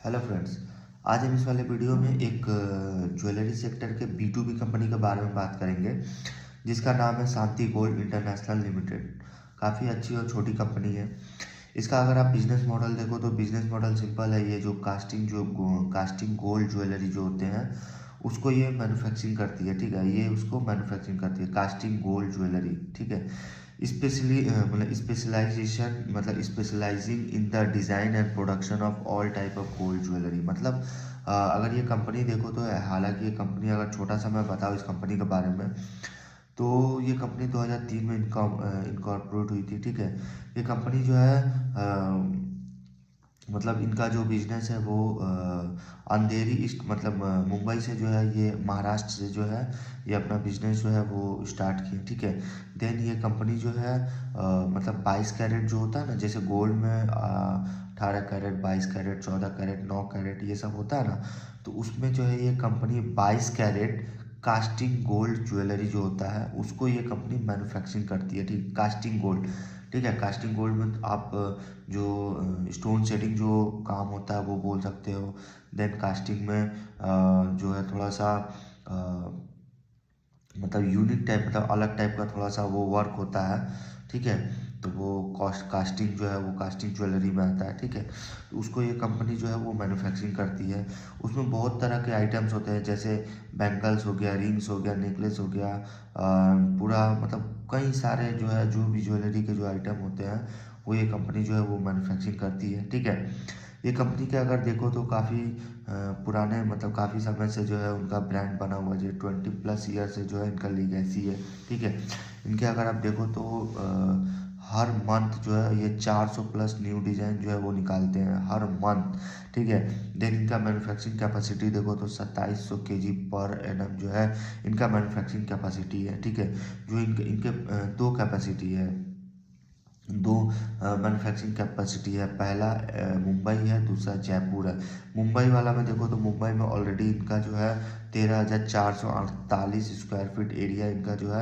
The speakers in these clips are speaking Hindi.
Hello friends. आज हम इस वाले वीडियो में एक ज्वेलरी सेक्टर के B2B कंपनी के बारे में बात करेंगे जिसका नाम है शांति गोल्ड इंटरनेशनल लिमिटेड। काफ़ी अच्छी और छोटी कंपनी है। इसका अगर आप बिजनेस मॉडल देखो तो बिजनेस मॉडल सिंपल है। ये जो कास्टिंग गोल्ड ज्वेलरी जो होते हैं उसको ये मैन्युफैक्चरिंग करती है, ठीक है। ये उसको मैन्युफैक्चरिंग करती है कास्टिंग गोल्ड ज्वेलरी, ठीक है। स्पेशली मतलब स्पेशलाइजेशन मतलब specialising in the design and production of all type of gold jewellery. मतलब अगर ये कंपनी देखो तो हालांकि ये कंपनी, अगर छोटा सा मैं बताऊँ इस कंपनी के बारे में, तो ये कंपनी 2003 में इनकॉर्पोरेट हुई थी, ठीक है। ये कंपनी जो है मतलब इनका जो बिजनेस है वो अंधेरी ईस्ट मतलब मुंबई से जो है, ये महाराष्ट्र से जो है ये अपना बिजनेस जो है वो स्टार्ट किए, ठीक है। देन ये कंपनी जो है मतलब 22 कैरेट जो होता है ना, जैसे गोल्ड में 18 कैरेट, 22 कैरेट, 14 कैरेट, 9 कैरेट ये सब होता है ना, तो उसमें जो है ये company 22 carat casting gold jewellery जो होता है उसको ये कंपनी मैन्युफैक्चरिंग करती है, ठीक। कास्टिंग गोल्ड, ठीक है। कास्टिंग गोल्ड में आप जो स्टोन सेटिंग जो काम होता है वो बोल सकते हो। देन कास्टिंग में जो है थोड़ा सा मतलब यूनिक टाइप, मतलब अलग टाइप का थोड़ा सा वो वर्क होता है, ठीक है। तो वो कास्टिंग जो है वो कास्टिंग ज्वेलरी में आता है, ठीक है। तो उसको ये कंपनी जो है वो मैन्युफैक्चरिंग करती है। उसमें बहुत तरह के आइटम्स होते हैं, जैसे बैंगल्स हो गया, रिंग्स हो गया, नेकलेस हो गया, पूरा मतलब कई सारे जो है जो भी ज्वेलरी के जो आइटम होते हैं वो ये कंपनी जो है वो मैन्युफैक्चरिंग करती है, ठीक है। ये कंपनी के अगर देखो तो काफ़ी पुराने मतलब काफ़ी समय से जो है उनका ब्रांड बना हुआ है, जो 20+ ईयर से जो है इनका लीगेसी है, ठीक है। इनके अगर आप देखो तो हर मंथ जो है ये 400+ न्यू डिज़ाइन जो है वो निकालते हैं हर मंथ, ठीक है। देन इनका मैन्युफैक्चरिंग कैपेसिटी देखो तो 2700 kg पर एनम जो है इनका मैन्युफैक्चरिंग कैपेसिटी है, ठीक है। जो इनके इनके दो कैपेसिटी है, दो मैन्युफैक्चरिंग कैपेसिटी है। पहला मुंबई है, दूसरा जयपुर है। मुंबई वाला में देखो तो मुंबई में ऑलरेडी इनका जो है 13,448 स्क्वायर फीट एरिया इनका जो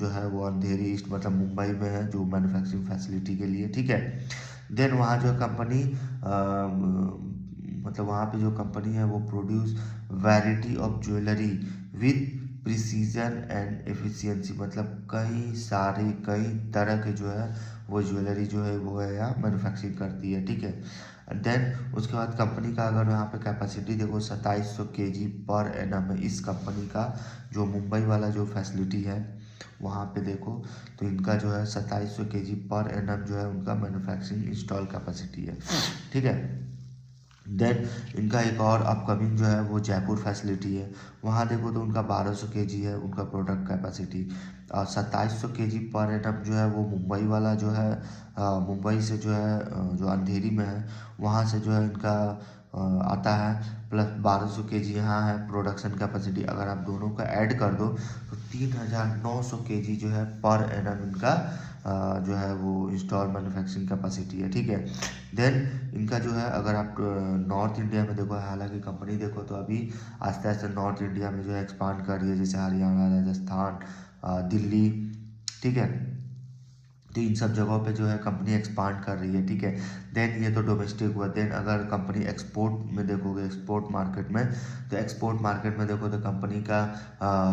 है वो अंधेरी ईस्ट मतलब मुंबई में है, जो मैन्युफैक्चरिंग फैसिलिटी के लिए, ठीक है। देन वहाँ जो कंपनी मतलब वहाँ पे जो कंपनी है वो produce variety of jewellery with precision and efficiency, मतलब कई तरह के जो है वो ज्वेलरी जो है वो है यहाँ मैन्युफैक्चरिंग करती है, ठीक है। देन उसके बाद कंपनी का अगर यहाँ पे कैपेसिटी देखो 2700 kg पर एनम है इस कंपनी का। जो मुंबई वाला जो फैसिलिटी है वहाँ पे देखो तो इनका जो है 2700 kg पर एनम जो है उनका मैन्युफैक्चरिंग इंस्टॉल कैपेसिटी है, ठीक है। देन इनका एक और अपकमिंग जो है वो जयपुर फैसिलिटी है। वहाँ देखो तो उनका 1200 kg है उनका प्रोडक्ट कैपेसिटी, और 2700 kg पर एनम जो है वो मुंबई वाला जो है मुंबई से जो है जो अंधेरी में है वहाँ से जो है इनका आता है। प्लस 1200 kg यहाँ है प्रोडक्शन कैपेसिटी। अगर आप दोनों का ऐड कर दो तो 3900 kg जो है पर एनम इनका जो है वो इंस्टॉल मैन्युफैक्चरिंग कैपेसिटी है, ठीक है। देन इनका जो है अगर आप नॉर्थ इंडिया में देखो, हालांकि कंपनी देखो तो अभी आस्ते आस्ते नॉर्थ इंडिया में जो है एक्सपांड कर रही है, जैसे हरियाणा, राजस्थान, दिल्ली, ठीक है। तो इन सब जगहों पे जो है कंपनी एक्सपांड कर रही है, ठीक है। देन ये तो डोमेस्टिक हुआ। देन अगर कंपनी एक्सपोर्ट में देखोगे, एक्सपोर्ट मार्केट में, तो एक्सपोर्ट मार्केट में देखो तो कंपनी का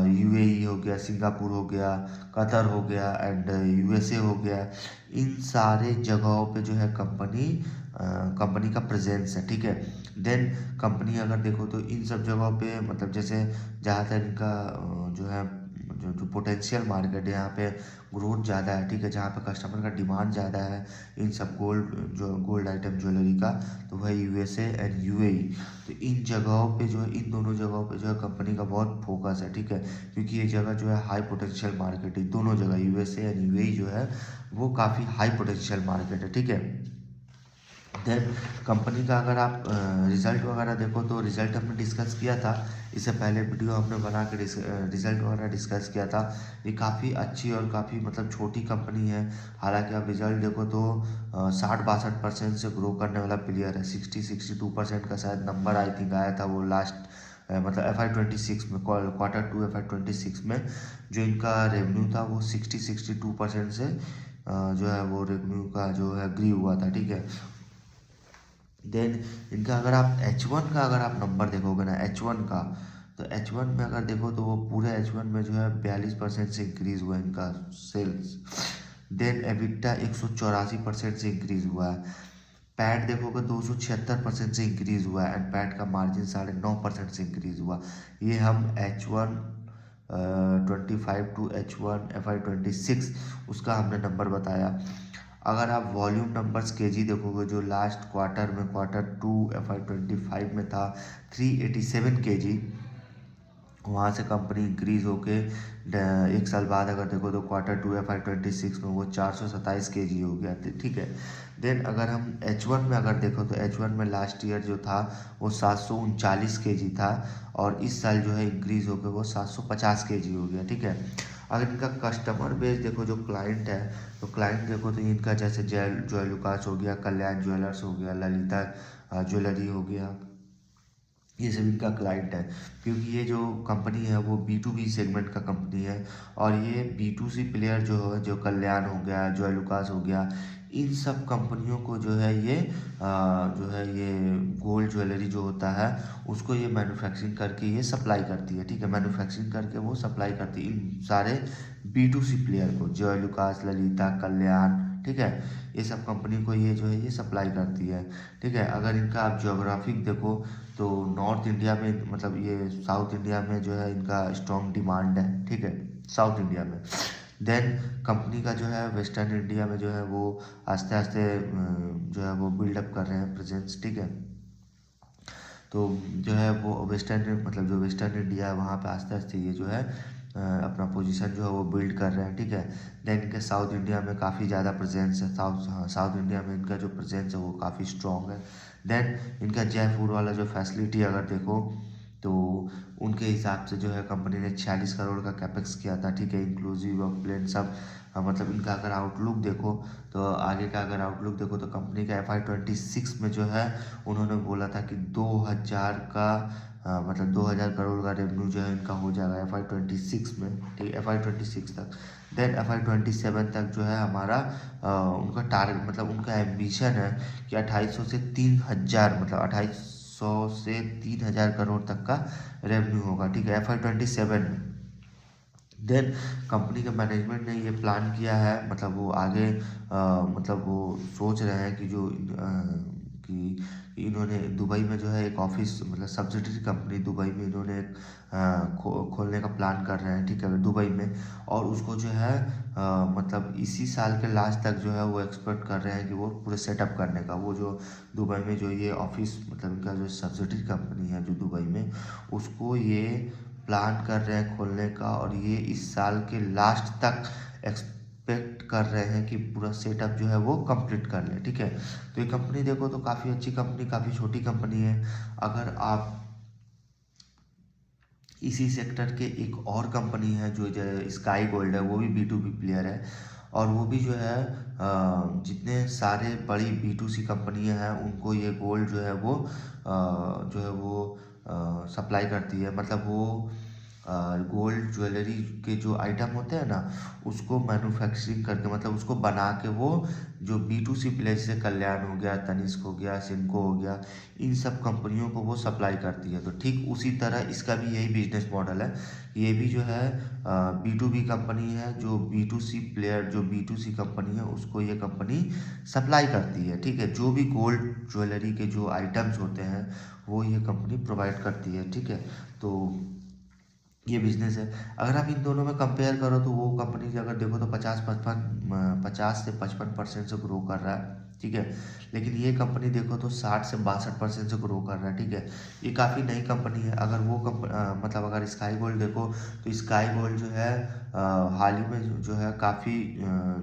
UAE हो गया, सिंगापुर हो गया, कतर हो गया एंड USA हो गया। इन सारे जगहों पे जो है कंपनी का प्रेजेंस है, ठीक है। देन कंपनी अगर देखो तो इन सब जगहों पे मतलब जैसे जहाँ तक इनका जो है जो पोटेंशियल मार्केट है यहाँ पे ग्रोथ ज़्यादा है, ठीक है। जहाँ पे कस्टमर का डिमांड ज़्यादा है इन सब गोल्ड आइटम ज्वेलरी का, तो वह USA एंड UAE। तो इन जगहों पे जो है, इन दोनों जगहों पे जो है कंपनी का बहुत फोकस है, ठीक है। क्योंकि ये जगह जो है हाई पोटेंशियल मार्केट है, दोनों जगह USA एंड UAE जो है वो काफ़ी हाई पोटेंशियल मार्केट है, ठीक है। देन कंपनी का अगर आप रिज़ल्ट वगैरह देखो तो रिज़ल्ट हमने डिस्कस किया था, इससे पहले वीडियो हमने बना के रिज़ल्ट वगैरह डिस्कस किया था। ये काफ़ी अच्छी और काफ़ी मतलब छोटी कंपनी है। हालांकि आप रिज़ल्ट देखो तो 60-62% से ग्रो करने वाला प्लेयर है। 60-62% का शायद नंबर आई थिंक आया था वो लास्ट मतलब FY26 में, Q2 FY26 में जो इनका रेवेन्यू था वो 60-62% से जो है वो रेवेन्यू का जो है ग्री हुआ था, ठीक है। देन इनका अगर आप H1 का अगर आप नंबर देखोगे ना, H1 का, तो H1 में अगर देखो तो वो पूरे H1 में जो है 42% से इंक्रीज हुआ है इनका सेल्स। देन एबिटा 184% से इंक्रीज हुआ है। पैट देखोगे 276% से इंक्रीज हुआ है एंड पैट का मार्जिन 9.5% से इंक्रीज हुआ। ये हम H1 25 टू H1 FY26 उसका हमने नंबर बताया। अगर आप वॉल्यूम नंबर्स केजी देखोगे, जो लास्ट क्वार्टर में Q2 FY25 में था 387 केजी, वहाँ से कंपनी इंक्रीज होके एक साल बाद अगर देखो तो Q2 FY26 में वो 427 केजी हो गया था, ठीक है। देन अगर हम H1 में अगर देखो तो H1 में लास्ट ईयर जो था वो 739 केजी था और इस साल जो है इंक्रीज होकर वो 750 केजी हो गया, ठीक है। अगर इनका कस्टमर बेस देखो, जो क्लाइंट है, तो क्लाइंट देखो तो इनका जैसे जय लुकास हो गया, कल्याण ज्वेलर्स हो गया, ललिता ज्वेलरी हो गया, ये सब इनका क्लाइंट है। क्योंकि ये जो कंपनी है वो B2B सेगमेंट का कंपनी है और ये B2C प्लेयर जो है, जो कल्याण हो गया, जॉय लुकास हो गया, इन सब कंपनियों को जो है ये जो है ये गोल्ड ज्वेलरी जो होता है उसको ये मैन्युफैक्चरिंग करके ये सप्लाई करती है, ठीक है। मैन्युफैक्चरिंग करके वो सप्लाई करती है इन सारे B2C प्लेयर को, जॉय लुकास, ललिता, कल्याण, ठीक है। ये सब कंपनी को ये जो है ये सप्लाई करती है, ठीक है। अगर इनका आप ज्योग्राफिक देखो तो नॉर्थ इंडिया में, मतलब ये साउथ इंडिया में जो है इनका स्ट्रॉन्ग डिमांड है, ठीक है, साउथ इंडिया में। देन कंपनी का जो है वेस्टर्न इंडिया में जो है वो आस्ते आस्ते जो है वो बिल्डअप कर रहे हैं प्रेजेंस, ठीक है। तो जो है वो वेस्टर्न, मतलब जो वेस्टर्न इंडिया है वहाँ पे आस्ते आस्ते ये जो है अपना पोजीशन जो है वो बिल्ड कर रहे हैं, ठीक है। देन इनके साउथ इंडिया में काफ़ी ज़्यादा प्रेजेंस है, साउथ इंडिया में इनका जो प्रेजेंस है वो काफ़ी स्ट्रॉन्ग है। देन इनका जयपुर वाला जो फैसिलिटी अगर देखो तो उनके हिसाब से जो है कंपनी ने 46 करोड़ का कैपेक्स किया था, ठीक है, इंक्लूसिव ऑफ प्लेन सब। मतलब इनका अगर आउटलुक देखो तो आगे का अगर आउटलुक देखो तो कंपनी का FY26 में जो है उन्होंने बोला था कि 2000 का मतलब 2000 करोड़ का रेवेन्यू जो है इनका हो जाएगा FY26 में, ठीक है, FY26 तक। देन FY27 तक जो है हमारा उनका टारगेट, मतलब उनका एम्बिशन है कि 2800 से 3000, मतलब 2800 से 3000 करोड़ तक का रेवेन्यू होगा, ठीक है, FY27 में। देन कंपनी के मैनेजमेंट ने ये प्लान किया है, मतलब वो आगे मतलब वो सोच रहे हैं कि जो कि इन्होंने दुबई में जो है एक ऑफिस, मतलब सब्सिडरी कंपनी दुबई में इन्होंने एक खोलने का प्लान कर रहे हैं, ठीक है, दुबई में। और उसको जो है मतलब इसी साल के लास्ट तक जो है वो एक्सपेक्ट कर रहे हैं कि वो पूरे सेटअप करने का, वो जो दुबई में जो ये ऑफिस, मतलब इनका जो सब्सिडरी कंपनी है जो दुबई में, उसको ये प्लान कर रहे हैं खोलने का। और ये इस साल के लास्ट तक एक्सपेक्ट कर रहे हैं कि पूरा सेटअप जो है वो कंप्लीट कर ले, ठीक है। तो ये कंपनी देखो तो काफ़ी अच्छी कंपनी, काफ़ी छोटी कंपनी है। अगर आप इसी सेक्टर के एक और कंपनी है जो स्काई गोल्ड है, वो भी B2B प्लेयर है और वो भी जो है जितने सारे बड़ी B2C कंपनियां हैं उनको ये गोल्ड जो है वो जो है वो सप्लाई करती है। मतलब वो गोल्ड ज्वेलरी के जो आइटम होते हैं ना उसको मैन्युफैक्चरिंग करके, मतलब उसको बना के वो जो B2C प्लेयर जैसे कल्याण हो गया, तनिष्क हो गया, सिनको हो गया, इन सब कंपनियों को वो सप्लाई करती है। तो ठीक उसी तरह इसका भी यही बिजनेस मॉडल है। ये भी जो है B2B कंपनी है, जो B2C प्लेयर, जो B2C कंपनी है उसको ये कंपनी सप्लाई करती है, ठीक है। जो भी गोल्ड ज्वेलरी के जो आइटम्स होते हैं वो ये कंपनी प्रोवाइड करती है, ठीक है। तो ये बिजनेस है। अगर आप इन दोनों में कंपेयर करो तो वो कंपनी अगर देखो तो 50 से 55% से ग्रो कर रहा है, ठीक है। लेकिन ये कंपनी देखो तो 60 से 62% से ग्रो कर रहा है, ठीक है। ये काफ़ी नई कंपनी है। अगर वो मतलब अगर स्काई गोल्ड देखो तो स्काई गोल्ड जो है हाल ही में जो है काफ़ी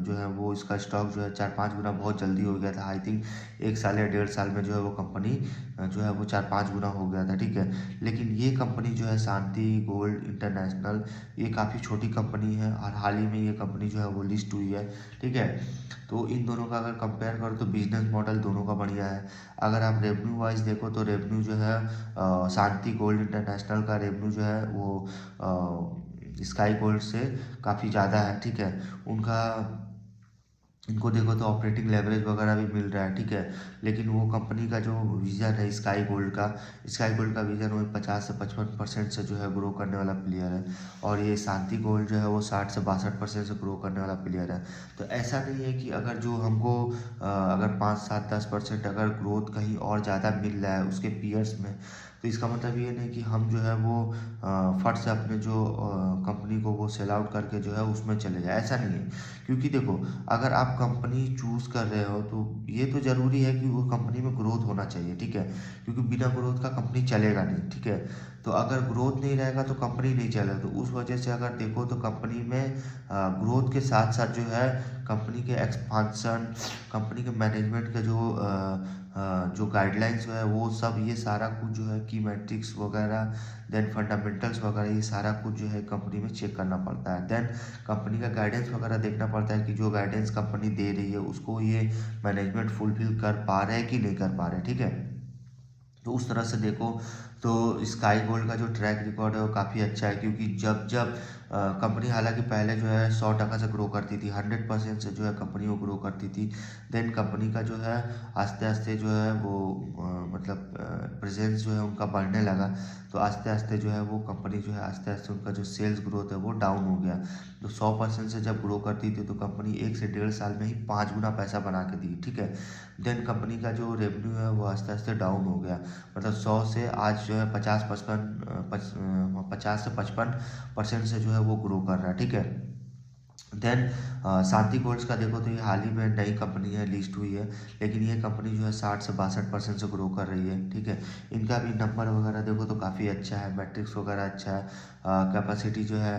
जो है वो इसका स्टॉक जो है 4-5 गुना बहुत जल्दी हो गया था। आई थिंक 1 साल या 1.5 साल में जो है वो कंपनी जो है वो 4-5 गुना हो गया था, ठीक है। लेकिन ये कंपनी जो है शांति गोल्ड इंटरनेशनल, ये काफ़ी छोटी कंपनी है और हाल ही में ये कंपनी जो है वो लिस्ट हुई है, ठीक है। तो इन दोनों का अगर कंपेयर करो तो बिजनेस मॉडल दोनों का बढ़िया है। अगर आप रेवेन्यू वाइज देखो तो रेवेन्यू जो है शांति गोल्ड इंटरनेशनल का रेवेन्यू जो है वो स्काई गोल्ड से काफ़ी ज़्यादा है, ठीक है। उनका इनको देखो तो ऑपरेटिंग लेवरेज वगैरह भी मिल रहा है, ठीक है। लेकिन वो कंपनी का जो विज़न है स्काई गोल्ड का विज़न वही 50 से 55% से जो है ग्रो करने वाला प्लेयर है। और ये शांति गोल्ड जो है वो 60 से 62% से ग्रो करने वाला प्लेयर है। तो ऐसा नहीं है कि अगर जो हमको अगर 5 7 10% अगर ग्रोथ कहीं और ज़्यादा मिल रहा है उसके पीयर्स में, तो इसका मतलब ये नहीं कि हम जो है वो फट से अपने जो कंपनी को वो सेल आउट करके जो है उसमें चले जाए, ऐसा नहीं है। क्योंकि देखो, अगर आप कंपनी चूज़ कर रहे हो तो ये तो ज़रूरी है कि वो कंपनी में ग्रोथ होना चाहिए, ठीक है। क्योंकि बिना ग्रोथ का कंपनी चलेगा नहीं, ठीक है। तो अगर ग्रोथ नहीं रहेगा तो कंपनी नहीं चलेगा। तो उस वजह से अगर देखो तो कंपनी में ग्रोथ के साथ साथ जो है कंपनी के एक्सपांसन, कंपनी के मैनेजमेंट के जो गाइडलाइंस है वो सब, ये सारा कुछ जो है की मैट्रिक्स वगैरह, देन फंडामेंटल्स वगैरह, ये सारा कुछ जो है कंपनी में चेक करना पड़ता है। देन कंपनी का गाइडेंस वगैरह देखना पड़ता है कि जो गाइडेंस कंपनी दे रही है उसको ये मैनेजमेंट फुलफिल कर पा रहे हैं कि नहीं कर पा रहे, ठीक है। तो उस तरह से देखो तो स्काई गोल्ड का जो ट्रैक रिकॉर्ड है वो काफ़ी अच्छा है। क्योंकि जब जब कंपनी हालांकि पहले जो है 100% से ग्रो करती थी, 100% से जो है कंपनी वो ग्रो करती थी। देन कंपनी का जो है आस्ते आस्ते जो है वो मतलब प्रेजेंस जो है उनका बढ़ने लगा। तो आस्ते आस्ते जो है वो कंपनी जो है आस्ते आस्ते उनका जो सेल्स ग्रोथ है वो डाउन हो गया। तो 100% से जब ग्रो करती थी तो कंपनी 1 से 1.5 साल में ही 5 गुना पैसा बना के दी, ठीक है। देन कंपनी का जो रेवेन्यू है वो आस्ते आस्ते डाउन हो गया। मतलब 100 से आज जो है 50 से 55% से जो है वो ग्रो कर रहा है, ठीक है। देन शांति गोल्ड्स का देखो तो ये हाल ही में नई कंपनी है, लिस्ट हुई है। लेकिन ये कंपनी जो है 60 से 62% से ग्रो कर रही है, ठीक है। इनका भी नंबर वगैरह देखो तो काफ़ी अच्छा है, मैट्रिक्स वगैरह अच्छा है, कैपेसिटी जो है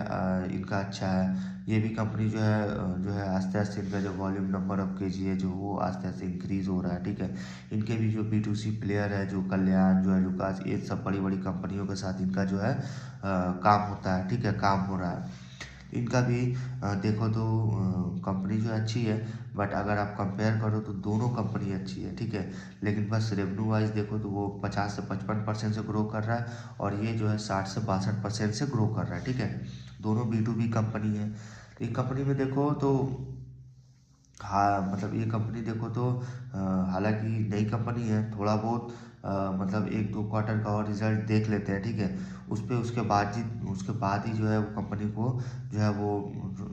इनका अच्छा है। ये भी कंपनी जो है आस्ते आस्ते इनका जो वॉल्यूम नंबर ऑफ केजी है जो वो आस्ते आस्ते इंक्रीज़ हो रहा है, ठीक है। इनके भी जो B2C प्लेयर है, जो कल्याण, जो है लुकास, ये सब बड़ी बड़ी कंपनियों के साथ इनका जो है काम होता है, ठीक है, काम हो रहा है। इनका भी देखो तो कंपनी जो अच्छी है, बट अगर आप कंपेयर करो तो दोनों कंपनी अच्छी है, ठीक है। लेकिन बस रेवेन्यू वाइज देखो तो वो 50 से 55% से ग्रो कर रहा है, और ये जो है 60 से 62% से ग्रो कर रहा है, ठीक है। दोनों B2B कंपनी है। तो एक कंपनी में देखो तो हाँ, मतलब ये कंपनी देखो तो हालांकि नई कंपनी है, थोड़ा बहुत मतलब 1 2 क्वार्टर का और रिजल्ट देख लेते हैं, ठीक है। उसके बाद ही जो है वो कंपनी को जो है वो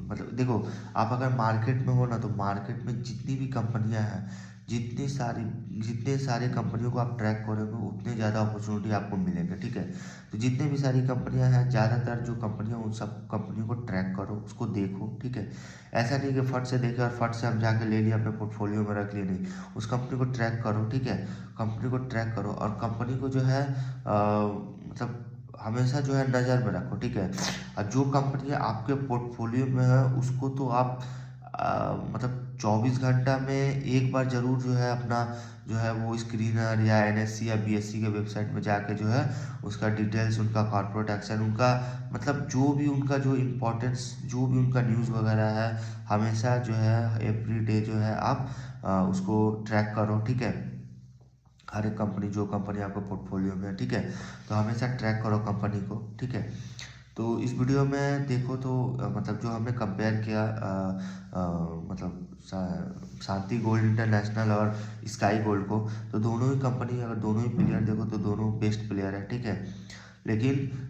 मतलब देखो, आप अगर मार्केट में हो ना तो मार्केट में जितनी भी कंपनियां हैं, जितने सारे कंपनियों को आप ट्रैक करोगे उतने ज़्यादा अपॉर्चुनिटी आपको मिलेंगे, ठीक है। तो जितने भी सारी कंपनियां हैं, ज़्यादातर जो कंपनियां, उन सब कंपनियों को ट्रैक करो, उसको देखो, ठीक है। ऐसा नहीं कि फट से देखे और फट से हम जाके ले लिया अपने पोर्टफोलियो में रख लिए, नहीं। उस कंपनी को ट्रैक करो, ठीक है। कंपनी को ट्रैक करो और कंपनी को जो है मतलब हमेशा जो है नज़र में रखो, ठीक है। और जो कंपनी आपके पोर्टफोलियो में है उसको तो आप मतलब 24 घंटा में एक बार ज़रूर जो है अपना जो है वो स्क्रीनर या NSE या BSE के वेबसाइट में जाके जो है उसका डिटेल्स, उनका कॉर्पोरेट एक्शन, उनका मतलब जो भी उनका जो इम्पोर्टेंस, जो भी उनका न्यूज़ वगैरह है, हमेशा जो है एवरी डे जो है आप उसको ट्रैक करो, ठीक है। हर एक कंपनी, जो कंपनी आपको पोर्टफोलियो में है, ठीक है। तो हमेशा ट्रैक करो कंपनी को, ठीक है। तो इस वीडियो में देखो तो मतलब जो हमने कंपेयर किया मतलब शांति गोल्ड इंटरनेशनल और स्काई गोल्ड को, तो दोनों ही कंपनी, अगर दोनों ही प्लेयर देखो तो दोनों बेस्ट प्लेयर है, ठीक है। लेकिन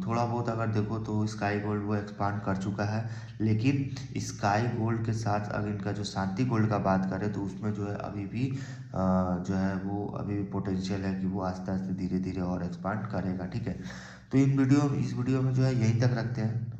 थोड़ा बहुत अगर देखो तो स्काई गोल्ड वो एक्सपांड कर चुका है। लेकिन स्काई गोल्ड के साथ अगर इनका जो शांति गोल्ड का बात करें तो उसमें जो है अभी भी जो है वो अभी भी पोटेंशियल है कि वो आस्ते आस्ते धीरे धीरे और एक्सपांड करेगा, ठीक है। तो इस वीडियो में जो है यहीं तक रखते हैं।